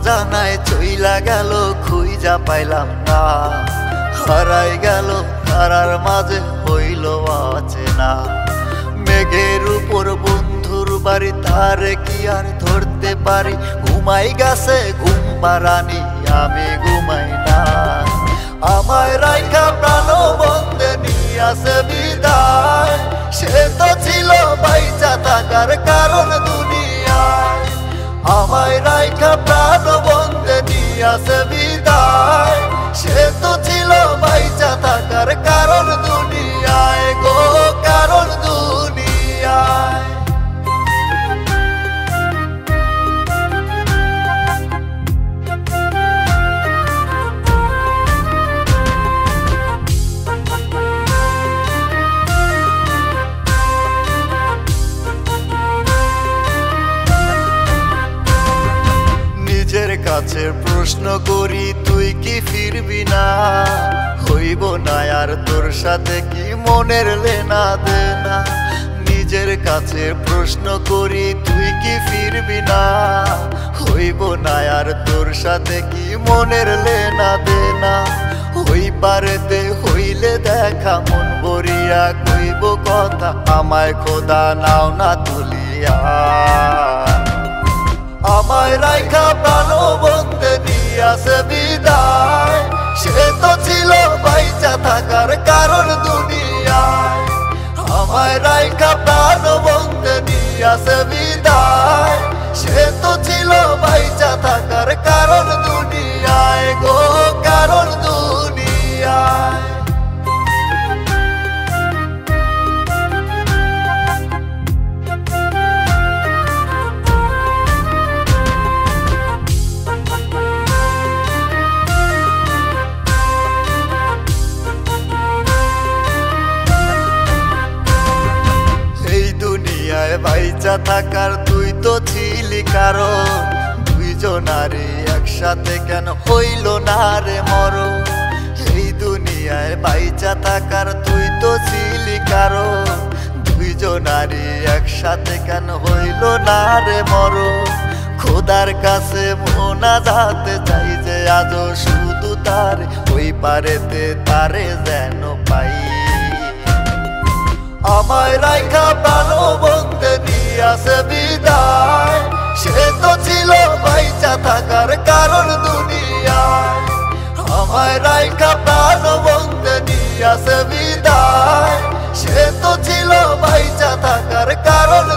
অজানায় চইলা গেল খুঁজা পাইলাম না, হারাই গেল তারার মাঝে হইল অচেনা। মেঘের উপর বন্ধুর বাড়ি, তারে কি আর ধরতে পারি? ঘুমাই গেছে ঘুম পারানি, আমি ঘুমাই না। আমায় রাইখা প্রাণ বন্ধে নিয়াছে বিদায়, সে তো ছিল বাইচা থাকার কারণ দুনিয়ায়। আমায় রাইখা প্রাণ বন্ধে নিয়াছে বিদায়, সে তো ছিল বাইচা থাকার কারণ দুনিয়ায় গো, কারণ দুনিয়ায়। নিজের কাছে প্রশ্ন করি, তুই কি ফিরবি না? হইব না আর তোর সাথে কি মনের লেনা দেনা? নিজের কাছে প্রশ্ন করি, তুই কি ফিরবি না? হইব না আর তোর সাথে কি মনের লেনা দেনা? হই পারেতে হইলে দেখা মন ভরিয়া কইব কথা, আমায় খোদা নাও না তুলিয়া। আমায় রাইখা প্রাণ বন্ধে দিয়াছে বিদায়, সে তো ছিল বাইচা থাকার কারণ দুনিয়ায়। আমায় রাইখা প্রাণ বন্ধে দিয়াছে বিদায়, সে তো ছিল বাইচা থাকার কারণ দুনিয়ায় গো, কারণ দুনিয়ায়। বাইচা থাকার তুই তো ছিলি কারণ, দুইজনারে একসাথে কেন হইল না রে মরণ? এই দুনিয়ায় বাইচা থাকার তুই তো ছিলি কারণ, দুইজনারে একসাথে কেন হইল না রে মরণ? খোদার কাছে মোনাজাতে চাই যে আজও শুধু তারে, ওই পারেতে তারে যেন পাই। আমায় রাইখা প্রাণ বন্ধে দিয়াছে বিদায়, সে তো ছিল বাইচা থাকার কারণ দুনিয়ায়। আমায় রাইখা প্রাণ বন্ধে দিয়াছে বিদায়, সে তো ছিল বাইচা থাকার কারণ।